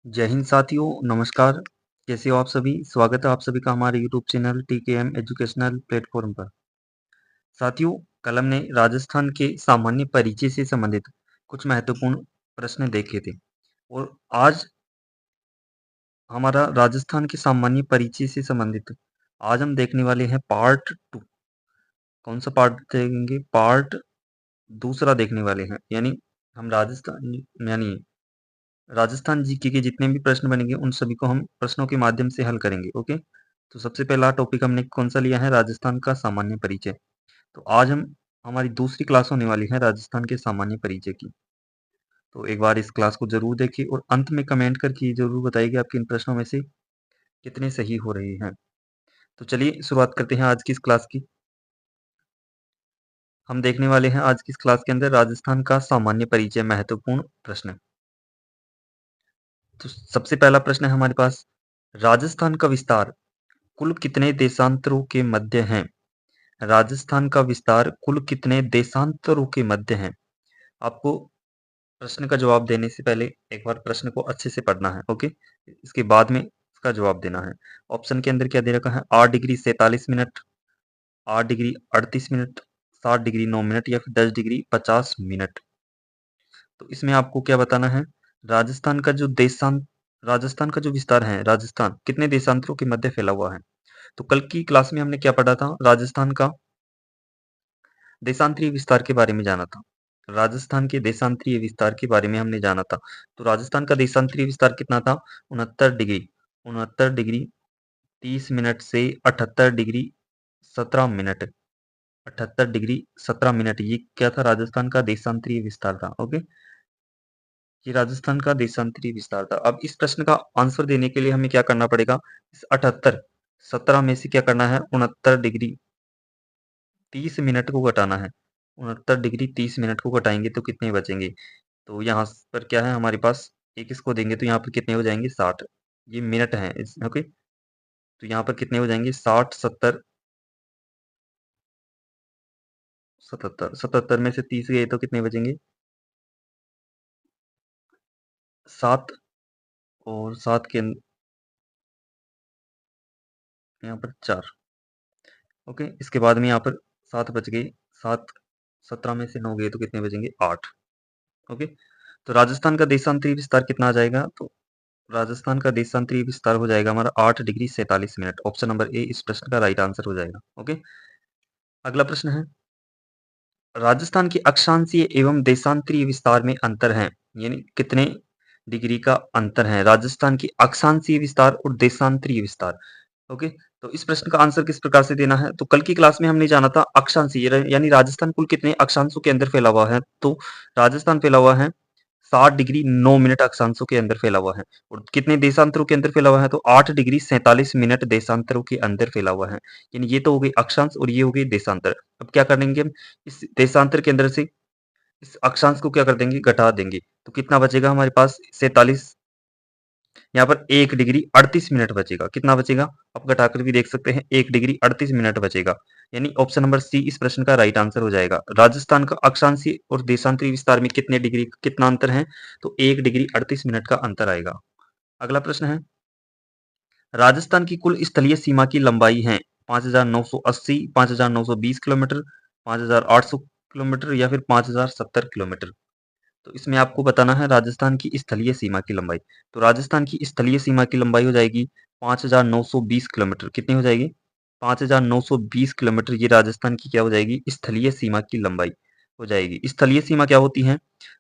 जय हिंद साथियों, नमस्कार। कैसे हो आप सभी? स्वागत है आप सभी का हमारे YouTube channel TKM educational platform पर। साथियों, कल हमने राजस्थान के सामान्य परिचय से संबंधित कुछ महत्वपूर्ण प्रश्न देखे थे और आज हमारा राजस्थान के सामान्य परिचय से संबंधित आज हम देखने वाले हैं पार्ट 2। कौन सा पार्ट देखेंगे? पार्ट दूसरा देखने वाले हैं। हम यानी राजस्थान जीके के जितने भी प्रश्न बनेंगे उन सभी को हम प्रश्नों के माध्यम से हल करेंगे। ओके, तो सबसे पहला टॉपिक हमने कौन सा लिया है? राजस्थान का सामान्य परिचय। तो आज हम हमारी दूसरी क्लास होने वाली है राजस्थान के सामान्य परिचय की। तो एक बार इस क्लास को जरूर देखिए और अंत में कमेंट करके जरूर बताइए कि आपके इन प्रश्नों में से कितने सही हो रहे हैं। तो चलिए शुरुआत करते हैं आज की इस क्लास की। हम देखने वाले हैं आज की इस क्लास के अंदर राजस्थान का सामान्य परिचय महत्वपूर्ण प्रश्न। तो सबसे पहला प्रश्न है हमारे पास, राजस्थान का विस्तार कुल कितने देशांतरों के मध्य है? राजस्थान का विस्तार कुल कितने देशांतरों के मध्य है? आपको प्रश्न का जवाब देने से पहले एक बार प्रश्न को अच्छे से पढ़ना है। ओके, इसके बाद में इसका जवाब देना है। ऑप्शन के अंदर क्या दे रखा है? 8 degree 47 minute, 8 degree 38 minute, 7 degree 9 minute या फिर 10 डिग्री 50 मिनट। तो इसमें आपको क्या बताना है? राजस्थान का जो देशांत राजस्थान का जो विस्तार है, राजस्थान कितने देशांतरों के मध्य फैला हुआ है? तो कल की क्लास में हमने क्या पढ़ा था? राजस्थान का देशांतरीय विस्तार के बारे में जाना था। राजस्थान के देशांतरीय विस्तार के बारे में हमने जाना था। तो राजस्थान का देशांतरीय विस्तार कितना था? 69 डिग्री 30 मिनट से 78 डिग्री 17 मिनट। 78 डिग्री 17 मिनट, ये क्या था? राजस्थान का देशांतरीय विस्तार था। ओके, ये राजस्थान का देशांतरीय विस्तार था। अब इस प्रश्न का आंसर देने के लिए हमें क्या करना पड़ेगा? इस 78 17 में से क्या करना है? 69 डिग्री 30 मिनट को घटाना है। 69 डिग्री 30 मिनट को घटाएंगे तो कितने बचेंगे? तो यहाँ पर क्या है हमारे पास? एक इसको देंगे तो यहाँ पर कितने हो जाएंगे? 60। ये मिनट है ओके, तो यहाँ पर कितने हो जाएंगे? 60 70 77। 77 में से 30 गए तो कितने बचेंगे? 7 और 7 के यहाँ पर 4। ओके, इसके बाद में यहाँ पर 7 बच गए। 7 17 में से 9 गए तो कितने बचेंगे? 8। ओके, तो राजस्थान का देशांतरीय विस्तार कितना आ जाएगा? तो राजस्थान का देशांतरीय विस्तार हो जाएगा हमारा 8 degree 47 minute. Option number A इस प्रश्न का राइट आंसर हो जाएगा। ओके, अगला प्रश्न है, राजस्थान के अक्षांशीय एवं देशांतरीय विस्तार में अंतर है। यानी कितने डिग्री का अंतर है राजस्थान की अक्षांशीय विस्तार और देशांतरीय विस्तार? ओके, तो इस प्रश्न का आंसर किस प्रकार से देना है? तो कल की क्लास में हमने जाना था अक्षांशीय, यानी राजस्थान कुल कितने अक्षांशों के अंदर फैला हुआ है? तो राजस्थान फैला हुआ है 60 डिग्री 9 मिनट अक्षांशों के अंदर फैला हुआ है। और कितने देशांतरों के अंदर फैला हुआ है? तो 8 डिग्री 47 मिनट देशांतरों के अंदर फैला हुआ है। यानी ये तो हो गई अक्षांश और ये हो गई देशांतर। अब क्या करेंगे हम? इस देशांतर के अंदर से इस अक्षांश को क्या कर देंगे? घटा देंगे। तो कितना बचेगा हमारे पास? 47, यहाँ पर 1 डिग्री 38 मिनट बचेगा। कितना बचेगा? आप घटाकर भी देख सकते हैं, 1 डिग्री 38 मिनट बचेगा। यानी ऑप्शन नंबर सी इस प्रश्न का राइट आंसर हो जाएगा। राजस्थान का अक्षांशीय और देशांतरीय विस्तार में कितने डिग्री कितना अंतर है? तो 1 डिग्री 38 मिनट का अंतर आएगा। अगला प्रश्न है, राजस्थान की कुल स्थलीय सीमा की लंबाई है 5,980, 5,920 किलोमीटर, 5,800 किलोमीटर या फिर 5,070 किलोमीटर। तो इसमें आपको बताना है राजस्थान की स्थलीय सीमा की लंबाई। तो राजस्थान की स्थलीय सीमा की लंबाई हो जाएगी 5,920 किलोमीटर। कितनी हो जाएगी? 5,920 किलोमीटर, ये राजस्थान की क्या हो जाएगी? स्थलीय सीमा की लंबाई हो जाएगी। स्थलीय सीमा क्या होती है?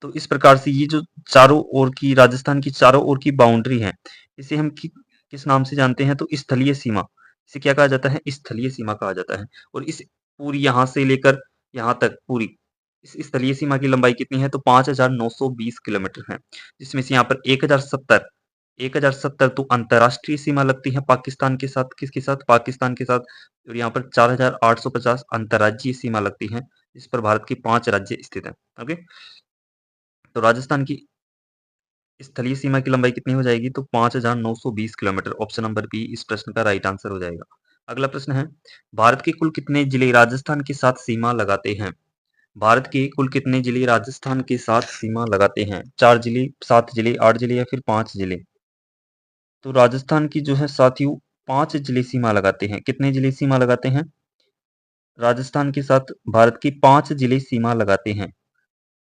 तो इस प्रकार से ये जो चारों ओर की राजस्थान की चारों ओर की बाउंड्री है, इसे हम किस नाम से जानते हैं? तो स्थलीय सीमा। इसे क्या कहा जाता है? स्थलीय सीमा कहा जाता है। और इस पूरी यहाँ से लेकर यहाँ तक पूरी इस स्थलीय सीमा की लंबाई कितनी है? तो 5,920 किलोमीटर है, जिसमें से यहाँ पर 1,070 तो अंतरराष्ट्रीय सीमा लगती है पाकिस्तान के साथ। किसके साथ? पाकिस्तान के साथ। और यहाँ पर 4,850 अंतर्राज्यीय सीमा लगती है, जिस पर भारत के 5 राज्य स्थित हैं। ओके, तो राजस्थान की स्थलीय सीमा की लंबाई कितनी हो जाएगी? तो 5,920 किलोमीटर। ऑप्शन नंबर बी इस प्रश्न का राइट आंसर हो जाएगा। अगला प्रश्न है, भारत के कुल कितने जिले राजस्थान के साथ सीमा लगाते हैं? भारत के कुल कितने जिले राजस्थान के साथ सीमा लगाते हैं? 4 जिले, 7 जिले, 8 जिले या फिर 5 जिले? तो राजस्थान की जो है साथियों 5 जिले सीमा लगाते हैं। कितने जिले सीमा लगाते हैं? राजस्थान के साथ भारत की 5 जिले सीमा लगाते हैं।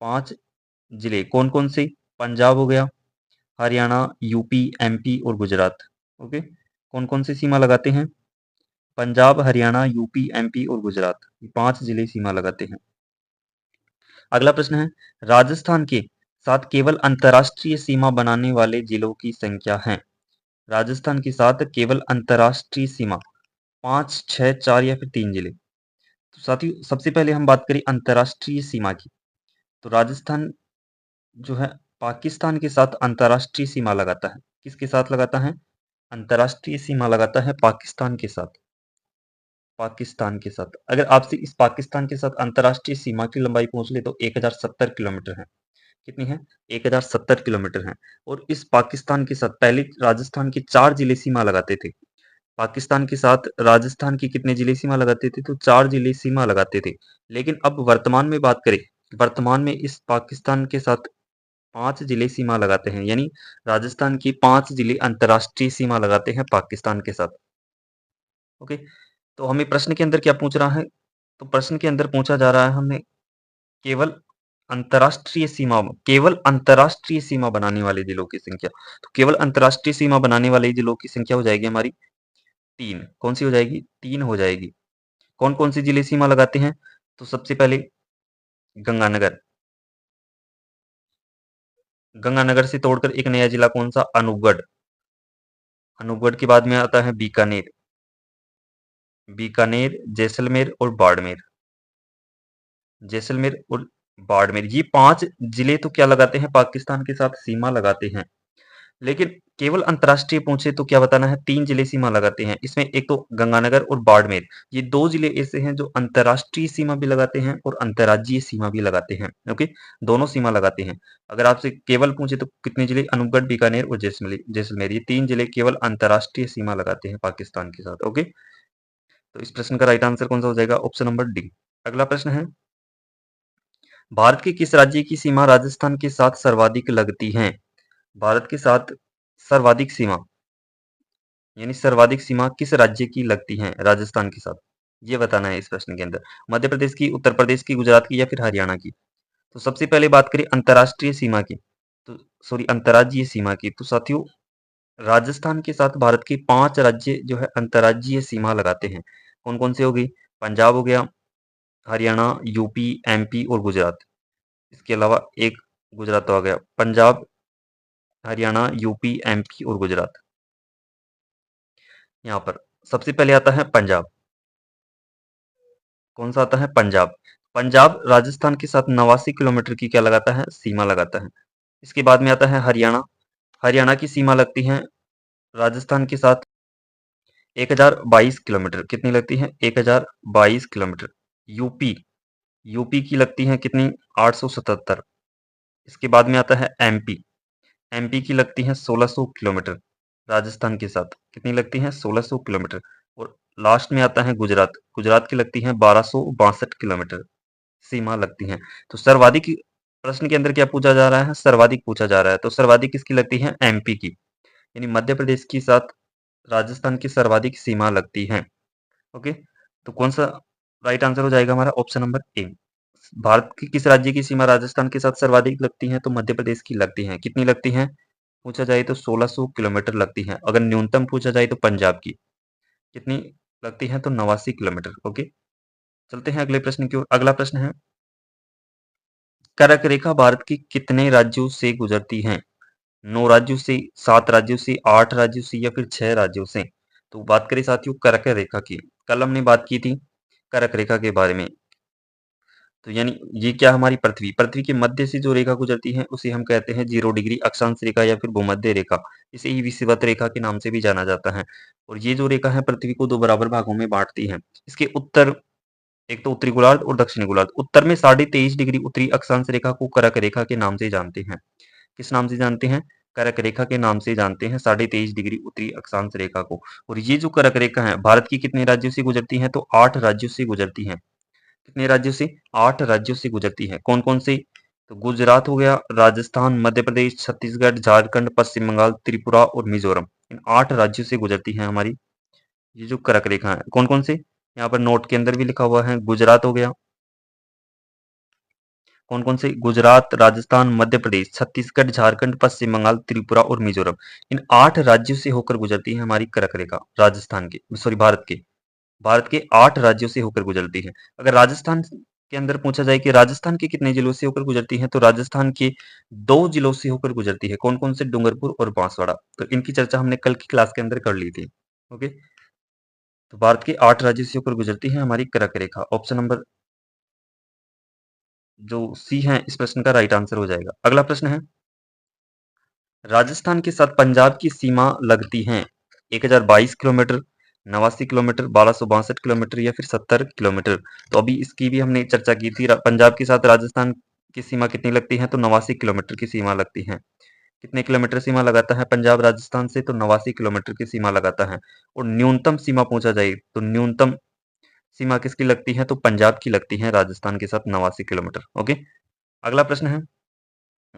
5 जिले कौन-कौन से? पंजाब हो गया, हरियाणा, यूपी, एमपी और गुजरात। ओके, कौन-कौन से सीमा लगाते हैं? पंजाब, हरियाणा, यूपी, एमपी और गुजरात। ये 5 जिले सीमा लगाते हैं। अगला प्रश्न है, राजस्थान के साथ केवल अंतर्राष्ट्रीय सीमा बनाने वाले जिलों की संख्या है। राजस्थान के साथ केवल अंतर्राष्ट्रीय सीमा 5, 6, 4 या फिर 3 जिले। तो साथियों सबसे पहले हम बात करें अंतर्राष्ट्रीय सीमा की, तो राजस्थान जो है पाकिस्तान के साथ अंतर्राष्ट्रीय सीमा लगाता है। किसके साथ लगाता है? अंतर्राष्ट्रीय सीमा लगाता है पाकिस्तान के साथ। पाकिस्तान के साथ अगर आपसे इस पाकिस्तान के साथ अंतर्राष्ट्रीय सीमा की लंबाई पूछ ले तो 1070 किलोमीटर है। कितनी है? 1070 किलोमीटर है। और इस पाकिस्तान के साथ पहले राजस्थान के 4 जिले सीमा लगाते थे। पाकिस्तान के साथ राजस्थान की कितने जिले सीमा लगाते थे? तो 4 जिले सीमा लगाते थे। लेकिन अब वर्तमान में बात करें, वर्तमान में इस पाकिस्तान के साथ 5 जिले सीमा लगाते हैं, यानी राजस्थान की 5 जिले अंतर्राष्ट्रीय सीमा लगाते हैं पाकिस्तान के साथ। ओके, तो हमें प्रश्न के अंदर क्या पूछ रहा है? तो प्रश्न के अंदर पूछा जा रहा है हमें केवल केवल अंतर्राष्ट्रीय सीमा बनाने वाले जिलों की संख्या। तो केवल अंतर्राष्ट्रीय सीमा बनाने वाले जिलों की संख्या हो जाएगी हमारी 3। कौन सी हो जाएगी? 3 हो जाएगी। कौन-कौन से जिले सीमा लगाते हैं? तो सबसे पहले गंगानगर। गंगानगर से तोड़कर एक नया जिला कौन सा? अनूपगढ़। अनूपगढ़ के बाद में आता है बीकानेर। बीकानेर, जैसलमेर और बाड़मेर। जैसलमेर और बाड़मेर, ये 5 जिले तो क्या लगाते हैं? पाकिस्तान के साथ सीमा लगाते हैं। लेकिन केवल अंतर्राष्ट्रीय पूछे तो क्या बताना है? 3 जिले सीमा लगाते हैं। इसमें एक तो गंगानगर और बाड़मेर, ये 2 जिले ऐसे हैं जो अंतर्राष्ट्रीय सीमा भी लगाते हैं और अंतर्राज्यीय सीमा भी लगाते हैं। ओके, दोनों सीमा लगाते हैं। अगर आपसे केवल पूछे तो कितने जिले? अनूपगढ़, बीकानेर और जैसलमेर, ये 3 जिले केवल अंतर्राष्ट्रीय सीमा लगाते हैं पाकिस्तान के साथ। ओके, तो इस प्रश्न का राइट आंसर कौन सा हो जाएगा? Option number D. अगला प्रश्न है, भारत के किस राज्य की सीमा राजस्थान के साथ सर्वाधिक लगती है? भारत के साथ सर्वाधिक सीमा यानी सर्वाधिक सीमा किस राज्य की लगती है राजस्थान के साथ? ये बताना है इस प्रश्न के अंदर। मध्य प्रदेश की, उत्तर प्रदेश की, गुजरात की या फिर हरियाणा की? तो सबसे पहले बात करें अंतर्राष्ट्रीय सीमा की, तो सॉरी अंतर्राज्यीय सीमा की, तो साथियों राजस्थान के साथ भारत के 5 राज्य जो है अंतर्राज्यीय सीमा लगाते हैं। कौन-कौन से हो गई? पंजाब हो गया, हरियाणा, यूपी, एमपी और गुजरात। इसके अलावा एक गुजरात तो आ गया। पंजाब, हरियाणा, यूपी, एमपी और गुजरात। यहाँ पर सबसे पहले आता है पंजाब। कौन सा आता है? पंजाब। पंजाब राजस्थान के साथ 89 किलोमीटर की क्या लगाता है? सीमा लगाता है। इसके बाद में आता है हरियाणा। हरियाणा की सीमा लगती है राजस्थान के साथ 1022 किलोमीटर। कितनी लगती है? 1022 किलोमीटर। यूपी, यूपी की लगती है कितनी? 877। इसके बाद में आता है एमपी। एमपी की लगती है 1600 किलोमीटर राजस्थान के साथ। कितनी लगती है? 1600 किलोमीटर। और लास्ट में आता है गुजरात। गुजरात की लगती है 1262 किलोमीटर सीमा लगती है। तो सर्वाधिक प्रश्न के अंदर क्या पूछा जा रहा है? सर्वाधिक पूछा जा रहा है। तो सर्वाधिक किसकी लगती है? एमपी की, यानी मध्य प्रदेश के साथ राजस्थान की सर्वाधिक सीमा लगती है। ओके, तो कौन सा राइट आंसर हो जाएगा हमारा? Option number A. भारत की किस राज्य की सीमा राजस्थान के साथ सर्वाधिक लगती है? तो मध्य प्रदेश की लगती है। कितनी लगती है पूछा जाए तो? 1600 किलोमीटर लगती है। अगर न्यूनतम पूछा जाए तो पंजाब की कितनी लगती है? तो 89 किलोमीटर। ओके, चलते हैं अगले प्रश्न की ओर। अगला प्रश्न है, कर्क रेखा भारत की कितने राज्यों से गुजरती है? 9 राज्यों से, 7 राज्यों से, 8 राज्यों से या फिर 6 राज्यों से? तो बात करें साथियों कर्क रेखा की, कल हमने बात की थी कर्क रेखा के बारे में। तो यानी ये क्या हमारी पृथ्वी, पृथ्वी के मध्य से जो रेखा गुजरती है उसे हम कहते हैं 0 डिग्री अक्षांश रेखा या फिर भूमध्य रेखा। इसे ही विषुवत रेखा के नाम से भी जाना जाता है। और ये जो रेखा है पृथ्वी को 2 बराबर भागों में बांटती है। इसके उत्तर, एक तो उत्तरी गोलार्ध और दक्षिणी गोलार्ध। उत्तर में 23.5 डिग्री उत्तरी अक्षांश रेखा को कर्क रेखा के नाम से जानते हैं। किस नाम से जानते हैं? कर्क रेखा के नाम से जानते हैं 23.5 डिग्री उत्तरी अक्षांश रेखा को। और ये जो कर्क रेखा है भारत की कितने राज्यों से गुजरती है? तो 8 राज्यों से गुजरती है। कितने राज्यों से? 8 राज्यों से गुजरती है। कौन-कौन से? तो गुजरात हो गया, राजस्थान, मध्य प्रदेश, छत्तीसगढ़, झारखंड, पश्चिम बंगाल, त्रिपुरा और मिजोरम। इन 8 राज्यों से गुजरती है हमारी ये जो कर्क रेखा है। कौन-कौन से? यहाँ पर नोट के अंदर भी लिखा हुआ है। गुजरात हो गया, कौन-कौन से? गुजरात, राजस्थान, मध्य प्रदेश, छत्तीसगढ़, झारखंड, पश्चिम बंगाल, त्रिपुरा और मिजोरम। इन 8 राज्यों से होकर गुजरती है हमारी कर्क रेखा, राजस्थान की, सॉरी भारत के 8 राज्यों से होकर गुजरती है। अगर राजस्थान के अंदर पूछा जाए कि राजस्थान के कितने जिलों से होकर गुजरती है, तो राजस्थान के 2 जिलों से होकर गुजरती है। कौन-कौन से? डूंगरपुर और बांसवाड़ा। तो इनकी चर्चा हमने कल की क्लास के अंदर कर ली थी। ओके, तो भारत के 8 राज्यों से होकर गुजरती है हमारी कर्क रेखा। ऑप्शन नंबर जो सी है इस प्रश्न का राइट आंसर हो जाएगा। अगला प्रश्न है, राजस्थान के साथ पंजाब की सीमा लगती है 1022 किलोमीटर, 89 किलोमीटर, 1262 किलोमीटर या फिर 70 किलोमीटर। तो अभी इसकी भी हमने चर्चा की थी। पंजाब के साथ राजस्थान की सीमा कितनी लगती है? तो 89 किलोमीटर की सीमा लगती है। कितने किलोमीटर सीमा लगाता है पंजाब राजस्थान से? तो 89 किलोमीटर की सीमा लगाता है। और न्यूनतम सीमा पूछा जाए तो न्यूनतम सीमा किसकी लगती है? तो पंजाब की लगती है राजस्थान के साथ 89 किलोमीटर। ओके, अगला प्रश्न है,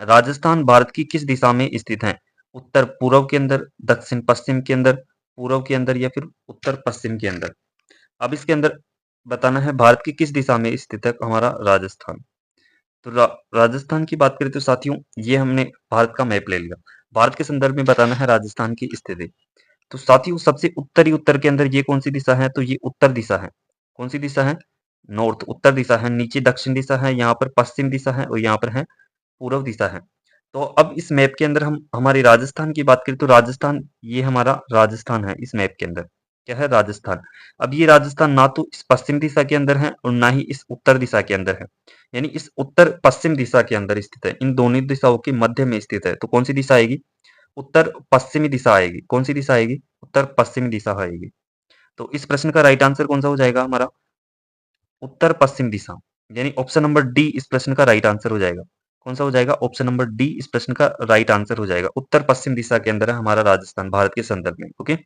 राजस्थान भारत की किस दिशा में स्थित है? उत्तर पूर्व के अंदर, दक्षिण पश्चिम के अंदर, पूर्व के अंदर या फिर उत्तर पश्चिम के अंदर? अब इसके अंदर बताना है भारत की किस दिशा में स्थित है हमारा राजस्थान। तो राजस्थान की बात करें तो साथियों ये हमने भारत का मैप ले लिया। भारत के संदर्भ में बताना है राजस्थान की स्थिति। तो साथियों सबसे उत्तरी उत्तर के अंदर ये कौन सी दिशा है? तो ये उत्तर दिशा है। कौन सी दिशा है? नॉर्थ, उत्तर दिशा है। नीचे दक्षिण दिशा है, यहाँ पर पश्चिम दिशा है और यहाँ पर है पूर्व दिशा है। तो अब इस मैप के अंदर हम हमारे राजस्थान की बात करें तो राजस्थान, ये हमारा राजस्थान है इस मैप के अंदर। क्या है? राजस्थान। अब ये राजस्थान ना तो इस पश्चिम दिशा के अंदर है और ना ही इस उत्तर दिशा के अंदर है, यानी इस उत्तर पश्चिम दिशा के अंदर स्थित है। इन दोनों दिशाओं के मध्य में स्थित है। तो कौन सी दिशा आएगी? उत्तर पश्चिमी दिशा आएगी। कौन सी दिशा आएगी? उत्तर पश्चिमी दिशा आएगी। तो इस प्रश्न का राइट आंसर कौन सा हो जाएगा हमारा? उत्तर पश्चिम दिशा, यानी ऑप्शन नंबर डी इस प्रश्न का राइट आंसर हो जाएगा। कौन सा हो जाएगा? ऑप्शन नंबर डी इस प्रश्न का राइट आंसर हो जाएगा। उत्तर पश्चिम दिशा के अंदर है हमारा राजस्थान भारत के संदर्भ में। ओके,